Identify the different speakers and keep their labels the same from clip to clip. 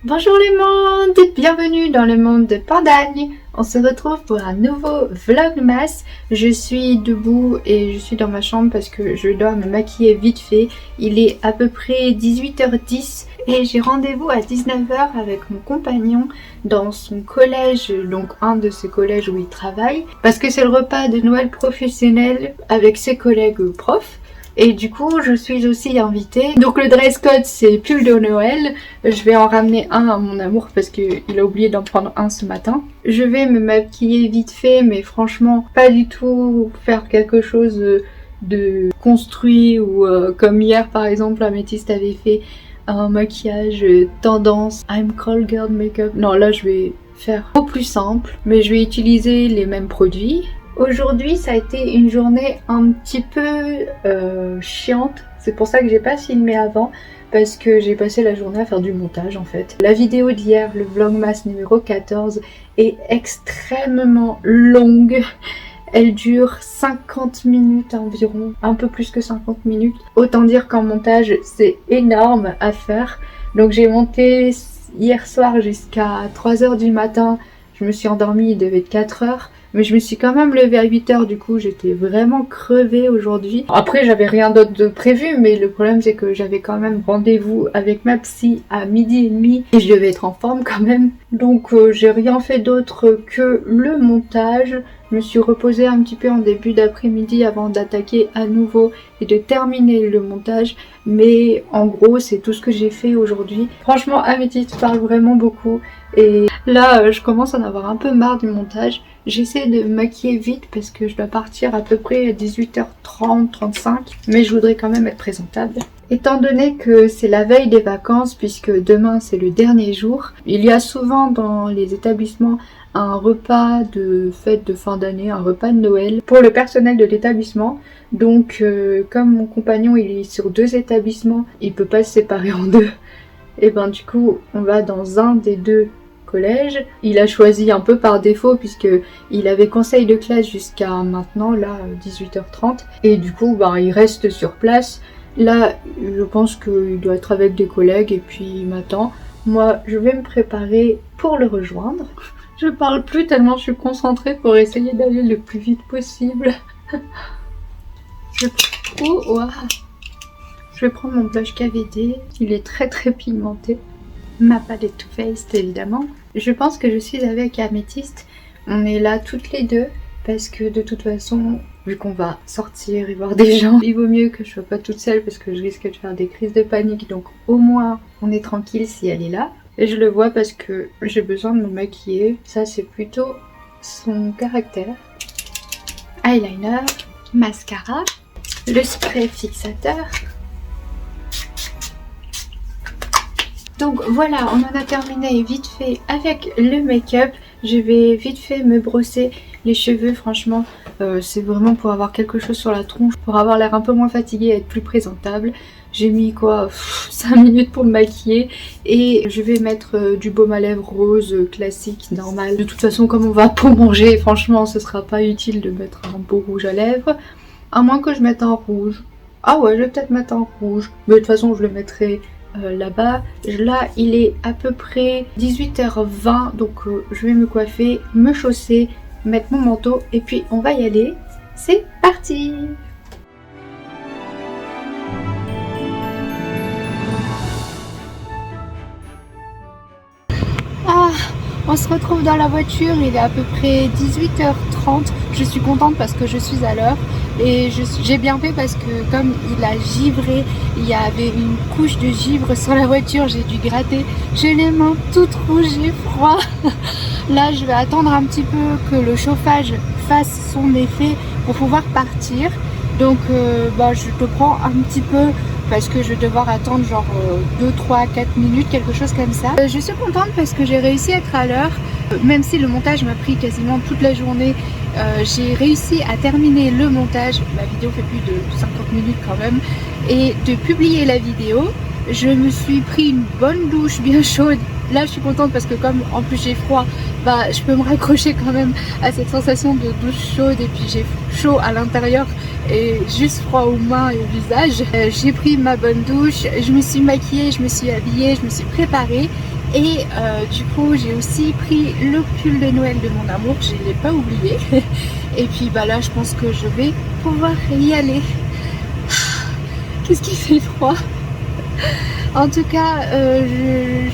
Speaker 1: Bonjour le monde, bienvenue dans le monde de Pandagne. On se retrouve pour un nouveau vlogmas. Je suis debout et je suis dans ma chambre parce que je dois me maquiller vite fait. Il est à peu près 18h10 et j'ai rendez-vous à 19h avec mon compagnon dans son collège, donc un de ses collèges où il travaille, parce que c'est le repas de Noël professionnel avec ses collègues profs. Et du coup, je suis aussi invitée. Donc le dress code, c'est pull de Noël. Je vais en ramener un à mon amour parce qu'il a oublié d'en prendre un ce matin. Je vais me maquiller vite fait, mais franchement, pas du tout faire quelque chose de construit ou comme hier par exemple, Améthyste avait fait un maquillage tendance I'm call girl makeup. Non, là je vais faire au plus simple, mais je vais utiliser les mêmes produits. Aujourd'hui, ça a été une journée un petit peu chiante. C'est pour ça que j'ai pas filmé avant, parce que j'ai passé la journée à faire du montage en fait. La vidéo d'hier, le vlogmas numéro 14, est extrêmement longue. Elle dure 50 minutes environ, un peu plus que 50 minutes. Autant dire qu'en montage, c'est énorme à faire. Donc j'ai monté hier soir jusqu'à 3h du matin. Je me suis endormie, il devait être 4h. Mais je me suis quand même levée à 8h, du coup j'étais vraiment crevée aujourd'hui. Après j'avais rien d'autre de prévu, mais le problème c'est que j'avais quand même rendez-vous avec ma psy à 12h30 et je devais être en forme quand même. Donc j'ai rien fait d'autre que le montage. Je me suis reposée un petit peu en début d'après-midi avant d'attaquer à nouveau et de terminer le montage. Mais en gros c'est tout ce que j'ai fait aujourd'hui. Franchement Améthyste parle vraiment beaucoup et là je commence à en avoir un peu marre du montage. J'essaie de me maquiller vite parce que je dois partir à peu près à 18h30, 35, mais je voudrais quand même être présentable. Étant donné que c'est la veille des vacances, puisque demain c'est le dernier jour, il y a souvent dans les établissements un repas de fête de fin d'année, un repas de Noël pour le personnel de l'établissement. Donc comme mon compagnon il est sur 2 établissements, il peut pas se séparer en 2. Et ben du coup on va dans un des 2 collège. Il a choisi un peu par défaut puisque il avait conseil de classe jusqu'à maintenant, là 18h30, et du coup il reste sur place. Là je pense qu'il doit être avec des collègues et puis il m'attend. Moi je vais me préparer pour le rejoindre. Je parle plus tellement je suis concentrée pour essayer d'aller le plus vite possible. Je vais prendre mon blush KVD, il est très très pigmenté. Ma palette Too Faced évidemment. Je pense que je suis avec Améthyste. On est là toutes les deux parce que de toute façon, vu qu'on va sortir et voir des gens, il vaut mieux que je sois pas toute seule parce que je risque de faire des crises de panique. Donc au moins on est tranquille si elle est là. Et je le vois parce que j'ai besoin de me maquiller. Ça c'est plutôt son caractère. Eyeliner, mascara, le spray fixateur. Donc voilà, on en a terminé vite fait avec le make-up. Je vais vite fait me brosser les cheveux, franchement c'est vraiment pour avoir quelque chose sur la tronche, pour avoir l'air un peu moins fatiguée et être plus présentable. J'ai mis 5 minutes pour me maquiller et je vais mettre du baume à lèvres rose classique, normal. De toute façon comme on va pour manger, franchement ce sera pas utile de mettre un beau rouge à lèvres. À moins que je mette un rouge. Ah ouais, je vais peut-être mettre un rouge, mais de toute façon je le mettrai là-bas. Là il est à peu près 18h20, donc je vais me coiffer, me chausser, mettre mon manteau et puis on va y aller. C'est parti! On se retrouve dans la voiture, il est à peu près 18h30. Je suis contente parce que je suis à l'heure et j'ai bien fait parce que comme il a givré, il y avait une couche de givre sur la voiture, j'ai dû gratter. J'ai les mains toutes rouges, j'ai froid. Là je vais attendre un petit peu que le chauffage fasse son effet pour pouvoir partir. Donc je te prends un petit peu parce que je vais devoir attendre genre 2, 3, 4 minutes, quelque chose comme ça. Je suis contente parce que j'ai réussi à être à l'heure, même si le montage m'a pris quasiment toute la journée. J'ai réussi à terminer le montage, la vidéo fait plus de 50 minutes quand même, et de publier la vidéo. Je me suis pris une bonne douche bien chaude. Là je suis contente parce que comme en plus j'ai froid, je peux me raccrocher quand même à cette sensation de douche chaude et puis j'ai chaud à l'intérieur et juste froid aux mains et au visage. J'ai pris ma bonne douche, je me suis maquillée, je me suis habillée, je me suis préparée Et du coup j'ai aussi pris le pull de Noël de mon amour, je ne l'ai pas oublié. Et puis bah là je pense que je vais pouvoir y aller. Qu'est-ce qui fait froid. En tout cas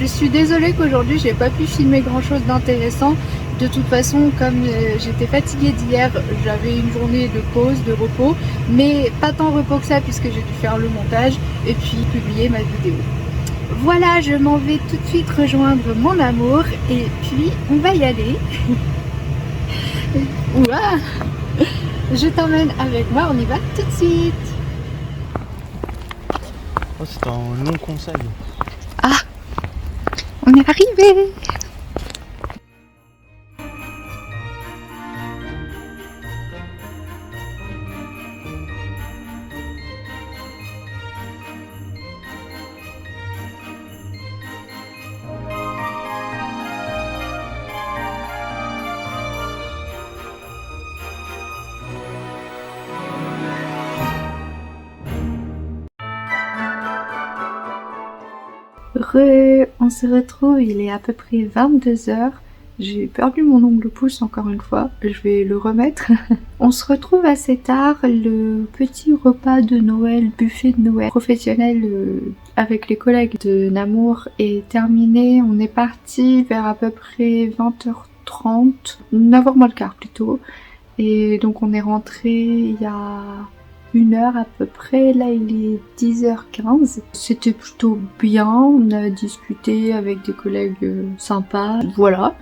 Speaker 1: je suis désolée qu'aujourd'hui j'ai pas pu filmer grand chose d'intéressant. De toute façon, comme j'étais fatiguée d'hier, j'avais une journée de pause, de repos, mais pas tant repos que ça puisque j'ai dû faire le montage et puis publier ma vidéo. Voilà, je m'en vais tout de suite rejoindre mon amour et puis on va y aller. Ouah, je t'emmène avec moi, on y va tout de suite.
Speaker 2: Oh, c'est un long conseil.
Speaker 1: Ah, on est arrivé. On se retrouve, il est à peu près 22 h. J'ai perdu mon ongle pouce encore une fois, je vais le remettre. On se retrouve assez tard, le petit repas de Noël, buffet de Noël professionnel avec les collègues de Namour est terminé. On est parti vers à peu près 20h30, 9h moins le quart plutôt. Et donc on est rentré il y a 1 heure à peu près, là il est 10h15. C'était plutôt bien, on a discuté avec des collègues sympas, voilà.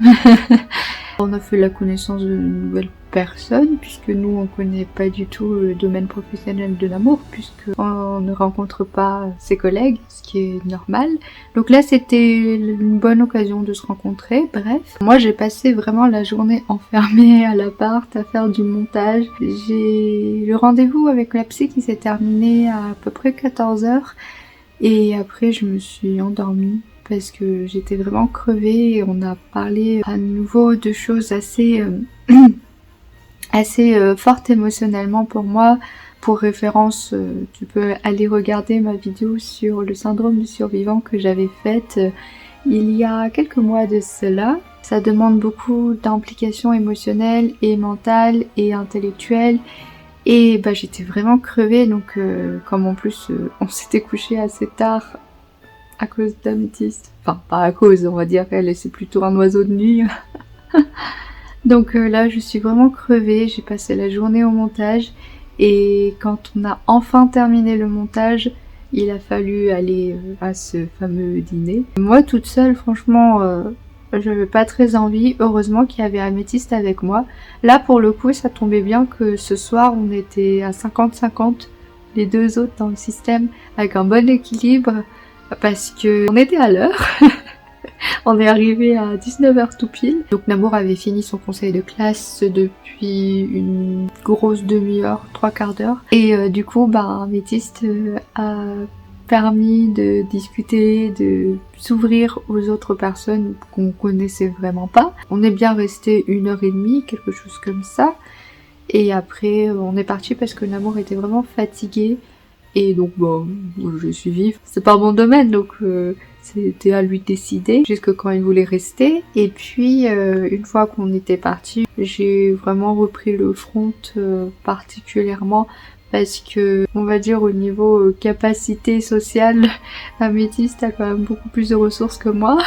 Speaker 1: On a fait la connaissance de nouvelles personnes, puisque nous on connaît pas du tout le domaine professionnel de Namour, puisque on ne rencontre pas ses collègues, ce qui est normal. Donc là c'était une bonne occasion de se rencontrer, bref. Moi j'ai passé vraiment la journée enfermée à l'appart à faire du montage. J'ai le rendez-vous avec la psy qui s'est terminé à peu près 14 h, et après je me suis endormie parce que j'étais vraiment crevée et on a parlé à nouveau de choses assez fortes émotionnellement pour moi. Pour référence, tu peux aller regarder ma vidéo sur le syndrome du survivant que j'avais faite il y a quelques mois de cela. Ça demande beaucoup d'implication émotionnelle et mentale et intellectuelle. Et bah j'étais vraiment crevée, donc comme en plus on s'était couché assez tard à cause d'Améthyste. Enfin, pas à cause, on va dire, elle, c'est plutôt un oiseau de nuit. Donc là, je suis vraiment crevée, j'ai passé la journée au montage, et quand on a enfin terminé le montage, il a fallu aller à ce fameux dîner. Moi, toute seule, franchement, j'avais pas très envie. Heureusement qu'il y avait Améthyste avec moi. Là, pour le coup, ça tombait bien que ce soir, on était à 50-50, les deux autres dans le système, avec un bon équilibre. Parce que on était à l'heure, on est arrivé à 19 h tout pile. Donc Namour avait fini son conseil de classe depuis une grosse demi-heure, 3/4 d'heure. Et du coup, Améthyste a permis de discuter, de s'ouvrir aux autres personnes qu'on connaissait vraiment pas. On est bien resté 1h30, quelque chose comme ça. Et après, on est parti parce que Namour était vraiment fatigué. Et donc je suis vive. C'est pas mon domaine, donc c'était à lui de décider jusque quand il voulait rester. Et puis une fois qu'on était parti, j'ai vraiment repris le front particulièrement parce que on va dire au niveau capacité sociale, Améthyste a quand même beaucoup plus de ressources que moi.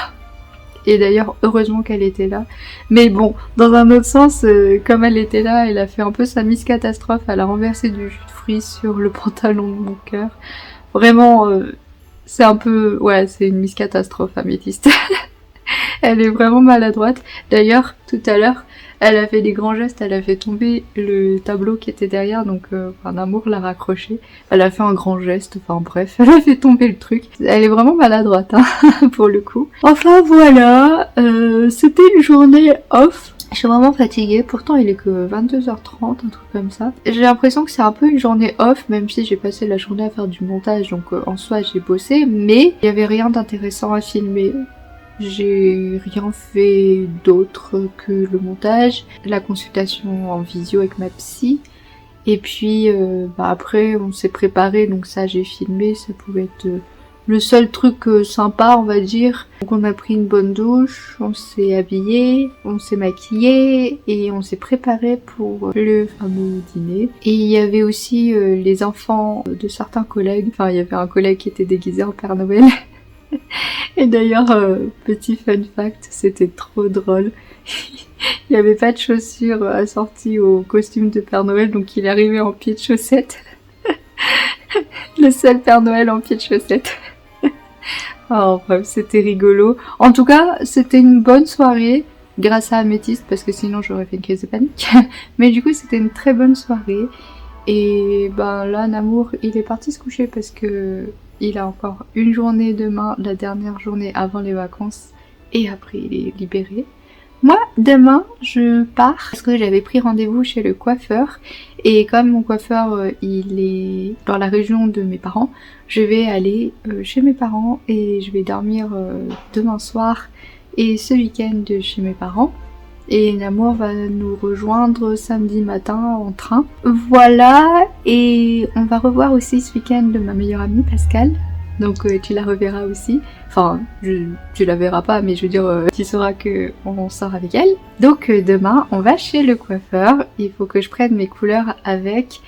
Speaker 1: Et d'ailleurs, heureusement qu'elle était là. Mais bon, dans un autre sens, comme elle était là, elle a fait un peu sa Miss Catastrophe. Elle a renversé du jus de fruits sur le pantalon de mon cœur. Vraiment, c'est un peu... Ouais, c'est une Miss Catastrophe, Améthyste. Elle est vraiment maladroite. D'ailleurs, tout à l'heure, elle a fait des grands gestes. Elle a fait tomber le tableau qui était derrière, donc Namour l'a raccroché. Elle a fait un grand geste, enfin bref, elle a fait tomber le truc. Elle est vraiment maladroite, hein, pour le coup. Enfin voilà, c'était une journée off. Je suis vraiment fatiguée, pourtant il est que 22h30, un truc comme ça. J'ai l'impression que c'est un peu une journée off, même si j'ai passé la journée à faire du montage, donc en soi j'ai bossé, mais il y avait rien d'intéressant à filmer. J'ai rien fait d'autre que le montage, la consultation en visio avec ma psy, et puis après on s'est préparé, donc ça j'ai filmé, ça pouvait être le seul truc sympa, on va dire. Donc on a pris une bonne douche, on s'est habillé, on s'est maquillé et on s'est préparé pour le fameux dîner. Et il y avait aussi les enfants de certains collègues. Enfin, il y avait un collègue qui était déguisé en Père Noël. Et d'ailleurs, petit fun fact, c'était trop drôle. Il n'y avait pas de chaussures assorties au costume de Père Noël, donc il est arrivé en pied de chaussettes. Le seul Père Noël en pied de chaussettes. Oh bref, c'était rigolo. En tout cas, c'était une bonne soirée, grâce à Améthyste, parce que sinon j'aurais fait une crise de panique. Mais du coup, c'était une très bonne soirée. Et ben là, Namour, il est parti se coucher parce que il a encore une journée demain, la dernière journée avant les vacances. Et après, il est libéré. Moi, demain, je pars parce que j'avais pris rendez-vous chez le coiffeur. Et comme mon coiffeur, il est dans la région de mes parents, je vais aller chez mes parents et je vais dormir demain soir et ce week-end chez mes parents. Et Namour va nous rejoindre samedi matin en train. Voilà, et on va revoir aussi ce week-end ma meilleure amie Pascal. Donc tu la reverras aussi. Enfin, tu la verras pas, mais je veux dire, tu sauras qu'on sort avec elle. Donc demain, on va chez le coiffeur. Il faut que je prenne mes couleurs avec.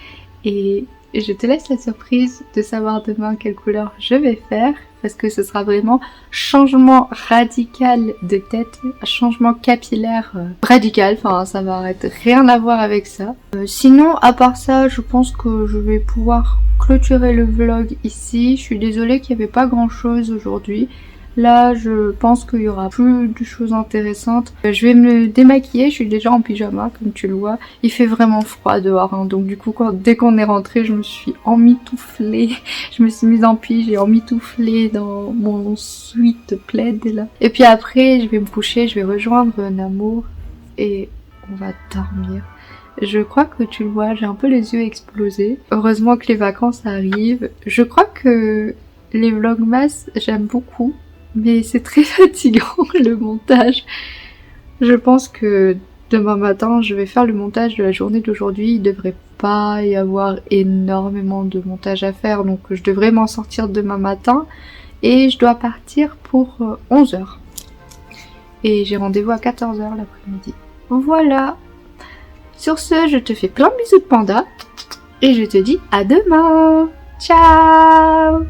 Speaker 1: Et je te laisse la surprise de savoir demain quelle couleur je vais faire. Parce que ce sera vraiment changement radical de tête, changement capillaire radical. Enfin, ça va être rien à voir avec ça. Sinon, à part ça, je pense que je vais pouvoir clôturer le vlog ici. Je suis désolée qu'il n'y avait pas grand chose aujourd'hui. Là, je pense qu'il y aura plus de choses intéressantes. Je vais me démaquiller, je suis déjà en pyjama, comme tu le vois. Il fait vraiment froid dehors, hein. Donc du coup, dès qu'on est rentré, je me suis emmitouflée. Je me suis mise en pige et emmitouflée dans mon sweat plaid, là. Et puis après, je vais me coucher, je vais rejoindre Namour et on va dormir. Je crois que tu le vois, j'ai un peu les yeux explosés. Heureusement que les vacances arrivent. Je crois que les vlogmas, j'aime beaucoup. Mais c'est très fatigant le montage. Je pense que demain matin, je vais faire le montage de la journée d'aujourd'hui. Il devrait pas y avoir énormément de montage à faire. Donc je devrais m'en sortir demain matin. Et je dois partir pour 11h. Et j'ai rendez-vous à 14h l'après-midi. Voilà. Sur ce, je te fais plein de bisous de panda. Et je te dis à demain. Ciao!